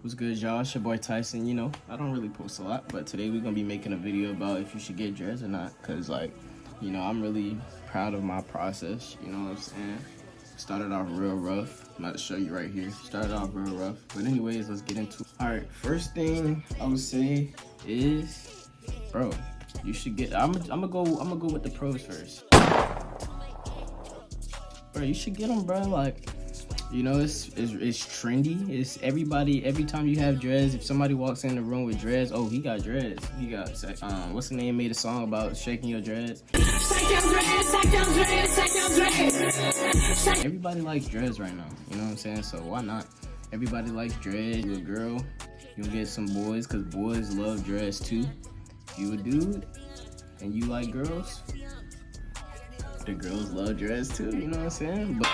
What's good, y'all? It's your boy Tyson. You know, I don't really post a lot, but today we're gonna be making a video about if you should get dreads or not. Cause I'm really proud of my process. You know what I'm saying? Started off real rough. I'm about to show you right here. Started off real rough. But anyways, let's get into it. Alright, first thing I would say is, bro, you should get I'm gonna go with the pros first. Bro, you should get them, bro. Like, you know, it's trendy. It's everybody. Every time you have dreads, if somebody walks in the room with dreads, oh, he got dreads. He got what's the name? Made a song about shaking your dreads. Everybody likes dreads right now. You know what I'm saying? So why not? Everybody likes dreads. You a girl, you'll get some boys, cause boys love dreads too. If you a dude and you like girls, the girls love dreads too. You know what I'm saying? But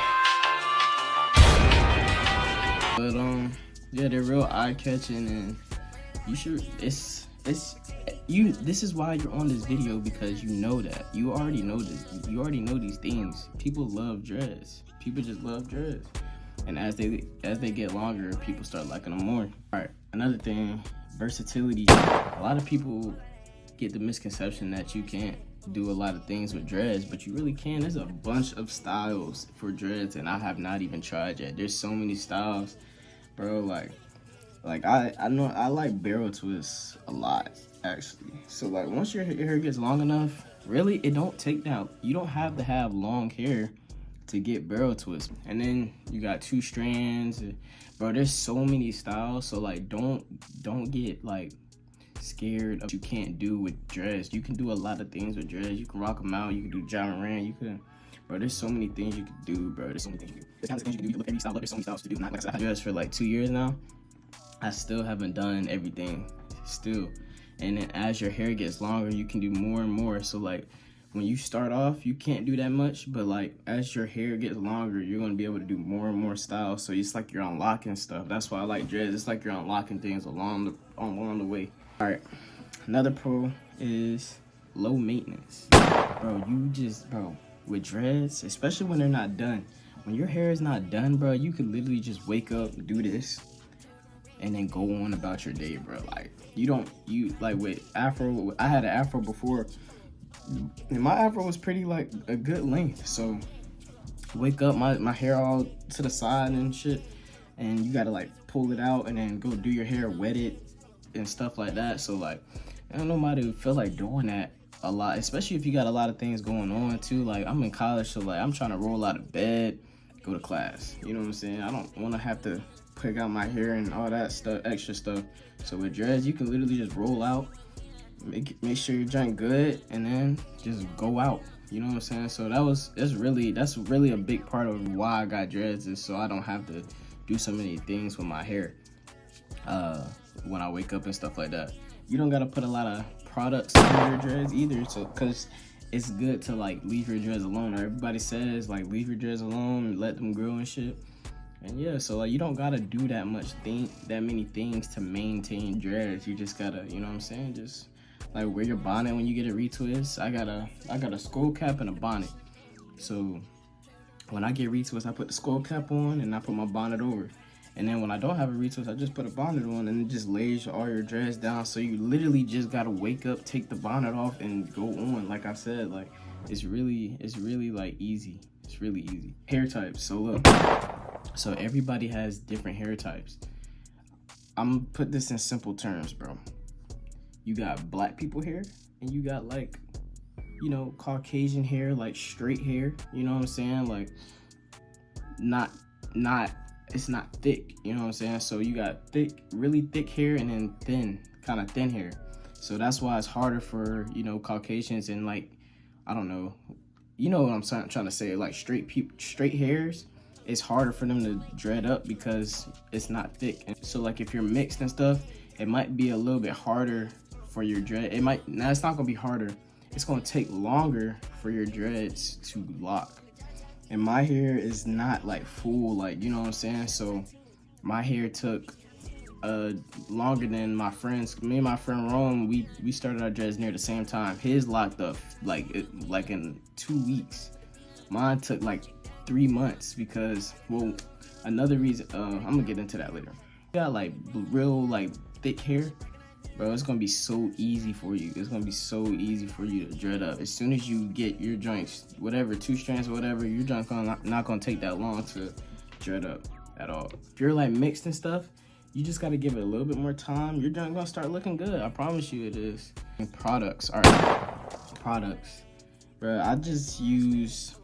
yeah, they're real eye-catching, and you should. This is why you're on this video, because you know that. You already know this. You already know these things. People love dreads. People just love dreads, and as they get longer, people start liking them more. All right, another thing, versatility. A lot of people get the misconception that you can't do a lot of things with dreads, but you really can. There's a bunch of styles for dreads, and I have not even tried yet. There's so many styles, bro. Like I know I like barrel twists a lot, actually. So like once your hair gets long enough, really it don't take down. You don't have to have long hair to get barrel twists. And then you got 2 strands, bro. There's so many styles. So like don't get like scared of what you can't do with dreads. You can do a lot of things with dreads. You can rock them out. You can do Jamaran. You can, bro. There's so many things you can do, bro. There's so many things you can do. There's tons of things you can do. You can look every style up. There's so many styles to do. Not like I said, I've had dreads for like 2 years now. I still haven't done everything. Still, and then as your hair gets longer, you can do more and more. So like when you start off, you can't do that much, but like as your hair gets longer, you're gonna be able to do more and more styles. So it's like you're unlocking stuff. That's why I like dreads. It's like you're unlocking things along the way. All right, another pro is low maintenance. Bro, bro, with dreads, especially when they're not done, when your hair is not done, bro, you could literally just wake up, do this, and then go on about your day, bro. Like, like with afro, I had an afro before, and my afro was pretty like a good length. So wake up, my hair all to the side and shit, and you gotta like pull it out and then go do your hair, wet it and stuff like that. So like, I don't know, nobody feel like doing that a lot, especially if you got a lot of things going on too. Like I'm in college, so like I'm trying to roll out of bed, go to class. You know what I'm saying? I don't want to have to pick out my hair and all that stuff, extra stuff. So with dreads, you can literally just roll out, make sure you're done good, and then just go out. You know what I'm saying? So that's really a big part of why I got dreads, is so I don't have to do so many things with my hair when I wake up and stuff like that. You don't gotta put a lot of products on your dreads either, so because it's good to like leave your dreads alone. Everybody says like leave your dreads alone and let them grow and shit. And yeah, so like you don't gotta do that many things to maintain dreads. You just gotta, you know what I'm saying, just like wear your bonnet when you get a retwist. I got a skull cap and a bonnet. So when I get retwist, I put the skull cap on and I put my bonnet over. And then when I don't have a retwist, I just put a bonnet on, and it just lays all your dreads down. So you literally just gotta wake up, take the bonnet off, and go on. Like I said, like it's really like easy. It's really easy. Hair types. So look. So everybody has different hair types. I'm gonna put this in simple terms, bro. You got black people hair, and you got like, you know, Caucasian hair, like straight hair. You know what I'm saying? Like it's not thick. You know what I'm saying? So you got thick, really thick hair, and then thin, kind of thin hair. So that's why it's harder for, you know, Caucasians and like, I don't know, you know what I'm trying to say, like straight hairs. It's harder for them to dread up because it's not thick. And so like if you're mixed and stuff, it might be a little bit harder for your dread. It's not gonna be harder. It's gonna take longer for your dreads to lock. And my hair is not like full, like, you know what I'm saying? So my hair took longer than my friends. Me and my friend Rome, we started our dreads near the same time. His locked up like in 2 weeks. Mine took like 3 months because, well, another reason, I'm gonna get into that later. got like real like thick hair, bro, it's gonna be so easy for you. It's gonna be so easy for you to dread up. As soon as you get your joints, whatever, 2 strands or whatever, your joint not gonna take that long to dread up at all. If you're like mixed and stuff, you just gotta give it a little bit more time. Your joint gonna start looking good. I promise you it is. And products, all right, products. Bro, I just use,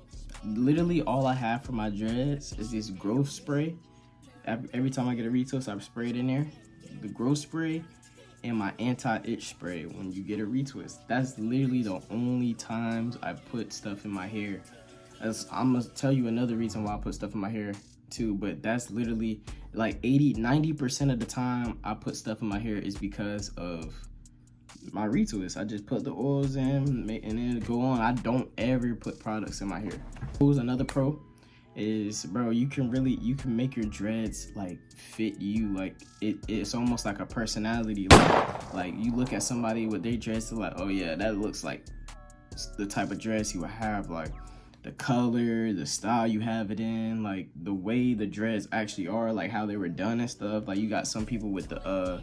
literally all I have for my dreads is this growth spray. Every time I get a retwist, I spray it in there. The growth spray and my anti-itch spray when you get a retwist. That's literally the only times I put stuff in my hair. I'm gonna tell you another reason why I put stuff in my hair too, but that's literally like 90% of the time I put stuff in my hair is because of my retwist. I just put the oils in and then go on. I don't ever put products in my hair. Who's another pro is, bro, you can make your dreads like fit you. Like it's almost like a personality. Like you look at somebody with their dreads, like, oh yeah, that looks like the type of dress you would have. Like the color, the style you have it in, like the way the dreads actually are, like how they were done and stuff. Like you got some people with the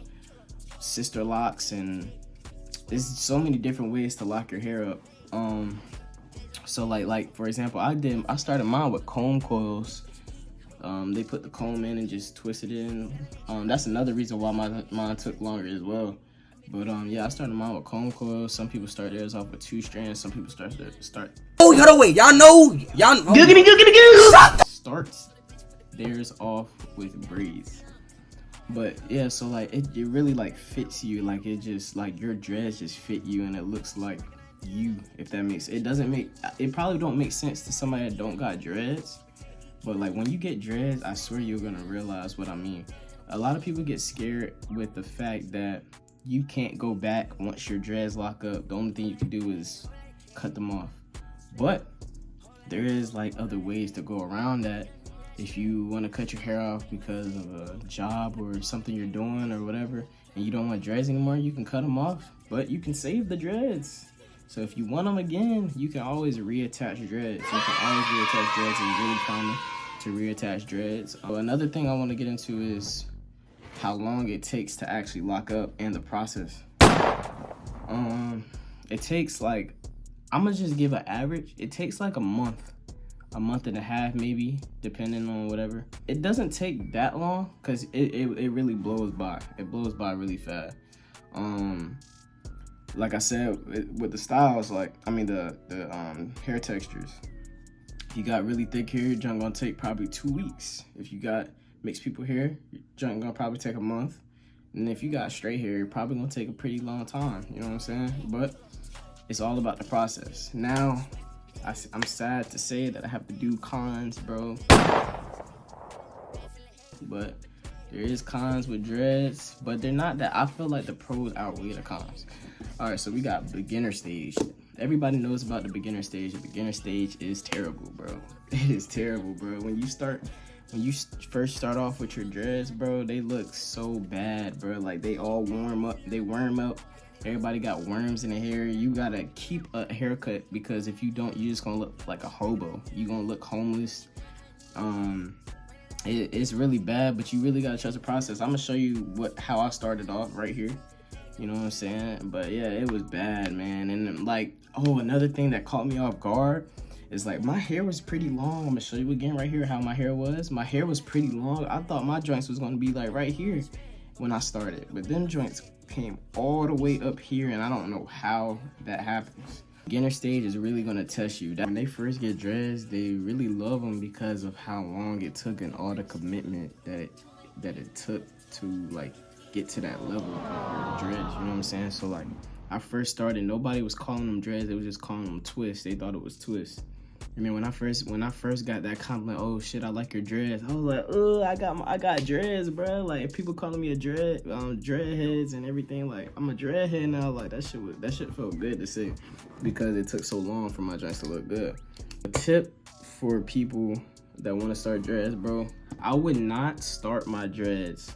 sister locks, and there's so many different ways to lock your hair up. So like for example, I started mine with comb coils. They put the comb in and just twist it in. That's another reason why mine took longer as well. But yeah, I started mine with comb coils. Some people start theirs off with 2 strands. Some people start. Oh, hold on, wait, y'all know. Starts theirs off with braids. But yeah, so like it really like fits you. Like it just like your dreads just fit you, and it looks like you, if that makes it probably don't make sense to somebody that don't got dreads, but like when you get dreads, I swear you're gonna realize what I mean. A lot of people get scared with the fact that you can't go back once your dreads lock up. The only thing you can do is cut them off, but there is like other ways to go around that. If you want to cut your hair off because of a job or something you're doing or whatever, and you don't want dreads anymore, you can cut them off, but you can save the dreads. So if you want them again, you can always reattach dreads. You can always reattach dreads. It's really common to reattach dreads. Another thing I want to get into is how long it takes to actually lock up and the process. It takes like, I'm gonna just give an average. It takes like a month and a half maybe, depending on whatever. It doesn't take that long because it really blows by. It blows by really fast. Like I said, with the styles, like, I mean the hair textures. If you got really thick hair, your junk gonna take probably 2 weeks. If you got mixed people hair, your junk gonna probably take a month. And if you got straight hair, you're probably gonna take a pretty long time, you know what I'm saying? But it's all about the process. Now, I'm sad to say that I have to do cons, bro. But there is cons with dreads, but they're not that. I feel like the pros outweigh the cons. All right, so we got beginner stage. Everybody knows about the beginner stage. The beginner stage is terrible, bro. It is terrible, bro. When you first start off with your dreads, bro, they look so bad, bro. Like they all worm up. Everybody got worms in the hair. You gotta keep a haircut, because if you don't, you're just gonna look like a hobo. You're gonna look homeless. It's really bad, but you really gotta trust the process. I'm gonna show you how I started off right here. You know what I'm saying? But yeah, it was bad, man. And like, oh, another thing that caught me off guard is like my hair was pretty long. I'm gonna show you again right here how my hair was. My hair was pretty long. I thought my joints was gonna be like right here when I started, but them joints came all the way up here, and I don't know how that happens. Beginner stage is really gonna test you. When they first get dreads, they really love them because of how long it took and all the commitment that it took to like get to that level of your dreads. You know what I'm saying? So like, I first started, nobody was calling them dreads. They was just calling them twists. They thought it was twists. I mean, when I first got that compliment, oh shit, I like your dreads. I was like, oh, I got dreads, bro. Like people calling me a dreadheads and everything. Like I'm a dreadhead now. Like that shit felt good to say, because it took so long for my joints to look good. A tip for people that want to start dreads, bro, I would not start my dreads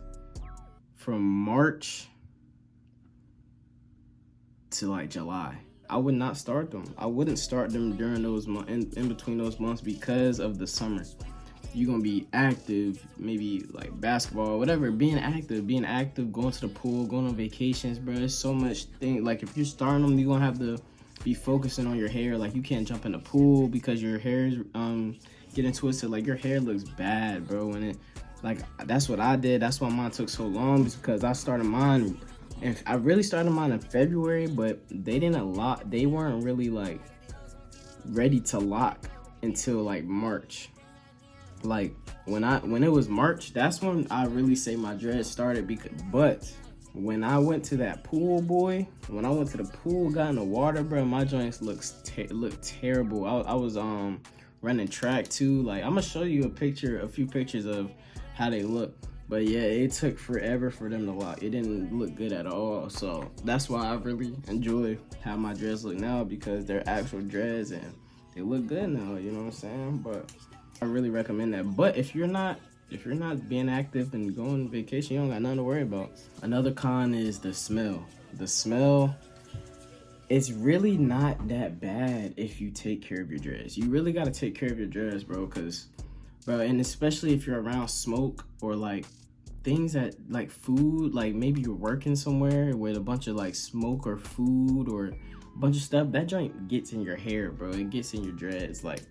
from March to like July. I would not start them. I wouldn't start them during those months, in between those months, because of the summer. you're gonna be active, maybe like basketball, whatever, being active, going to the pool, going on vacations, bro. There's so much thing. Like if you're starting them, you're gonna have to be focusing on your hair. Like you can't jump in the pool because your hair is getting twisted. Like your hair looks bad, bro. When it, like, that's what I did. That's why mine took so long, because I started mine, and I really started mine in February, but they weren't really like ready to lock until like March. Like when it was March, that's when I really say my dreads started. But when I went to that pool, boy, when I went to the pool, got in the water, bro, my joints looked terrible. I was running track too. Like I'm gonna show you a few pictures of how they look. But yeah, it took forever for them to lock. It didn't look good at all. So that's why I really enjoy how my dreads look now, because they're actual dreads and they look good now, you know what I'm saying? But I really recommend that. But if you're not being active and going on vacation, you don't got nothing to worry about. Another con is the smell. The smell, it's really not that bad if you take care of your dreads. You really got to take care of your dreads, bro, and especially if you're around smoke or like things that like food, like maybe you're working somewhere with a bunch of like smoke or food or a bunch of stuff, that joint gets in your hair, bro. It gets in your dreads like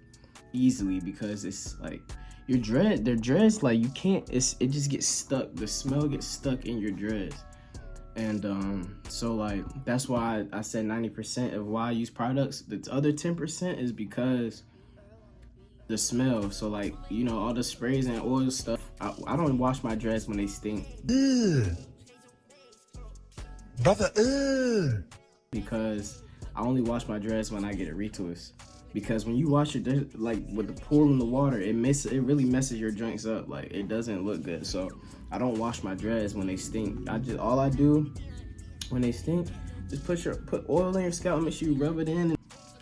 easily, because it's like their dreads, like you can't, it just gets stuck. The smell gets stuck in your dreads. And so like that's why I said 90% of why I use products. The other 10% is because the smell. So like, you know, all the sprays and oil stuff, I don't wash my dreads when they stink. Brother, Because I only wash my dreads when I get a retwist. Because when you wash your dreads, like with the pool in the water, it really messes your joints up. Like it doesn't look good. So I don't wash my dreads when they stink. All I do when they stink, just put oil in your scalp, make sure you rub it in, and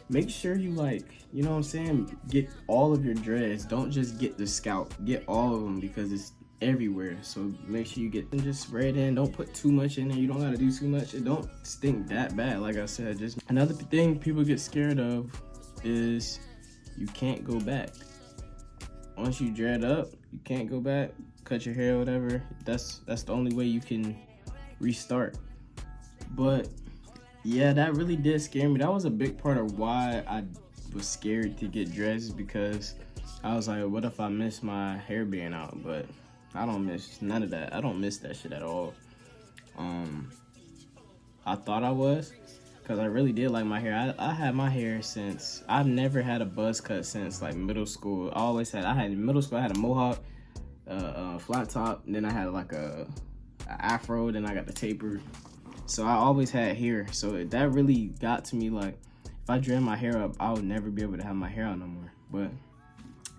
make sure you, like, you know what I'm saying, get all of your dreads. Don't just get the scalp, get all of them, because it's everywhere. So make sure you get, and just spray it in. Don't put too much in there. You don't gotta do too much. It don't stink that bad. Like I said, just another thing people get scared of is you can't go back. Once you dread up, you can't go back, cut your hair, whatever. That's the only way you can restart. But yeah, that really did scare me. That was a big part of why I was scared to get dreads, because I was like, what if I miss my hair being out? But I don't miss none of that. I don't miss that shit at all. I thought I was, because I really did like my hair. I had my hair since, I've never had a buzz cut since like middle school. In middle school, I had a mohawk, flat top, and then I had like a afro, then I got the taper. So I always had hair. So that really got to me, like, if I dread my hair up, I would never be able to have my hair out no more. But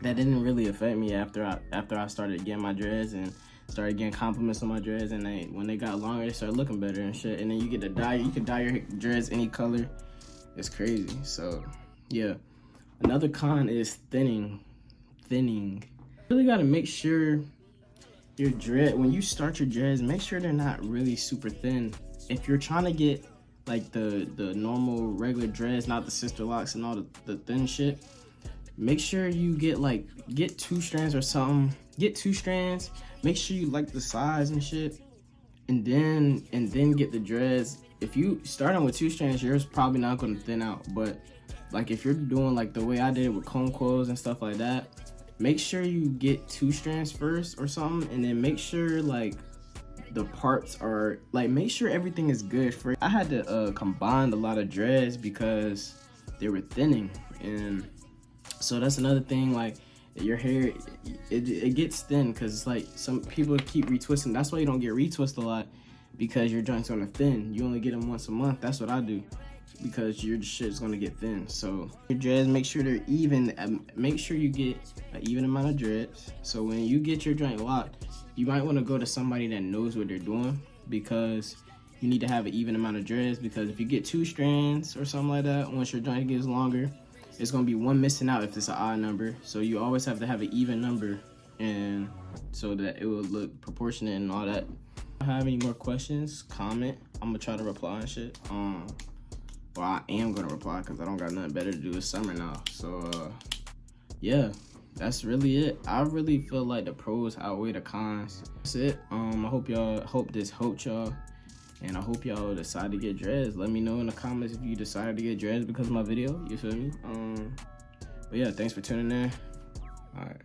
that didn't really affect me after I started getting my dreads and started getting compliments on my dreads, and when they got longer, they started looking better and shit. And then you get to dye. You can dye your dreads any color. It's crazy. So yeah. Another con is thinning. You really gotta make sure your when you start your dreads, make sure they're not really super thin. If you're trying to get like the normal regular dreads, not the sister locks and all the thin shit, make sure you get 2 strands or something. Get 2 strands. Make sure you like the size and shit, and then get the dreads. If you starting with 2 strands, yours probably not gonna thin out. But like if you're doing like the way I did with comb coils and stuff like that, make sure you get 2 strands first or something, and then make sure like the parts are, like, make sure everything is good for it. I had to combine a lot of dreads because they were thinning, and so that's another thing. Like your hair, it gets thin because it's like some people keep retwisting. That's why you don't get retwist a lot, because your joints gonna thin. You only get them once a month. That's what I do, because your shit's gonna get thin. So your dreads, make sure they're even. Make sure you get an even amount of dreads. So when you get your joint locked, you might want to go to somebody that knows what they're doing, because you need to have an even amount of dreads. Because if you get 2 strands or something like that, once your joint gets longer, it's gonna be one missing out if it's an odd number. So you always have to have an even number, and so that it will look proportionate and all that. If you have any more questions, comment. I'm gonna try to reply and shit. Well, I am gonna reply because I don't got nothing better to do this summer now. So yeah, that's really it. I really feel like the pros outweigh the cons. That's it. I hope this helped y'all. And I hope y'all decide to get dreads. Let me know in the comments if you decided to get dreads because of my video. You feel me? But yeah, thanks for tuning in. All right.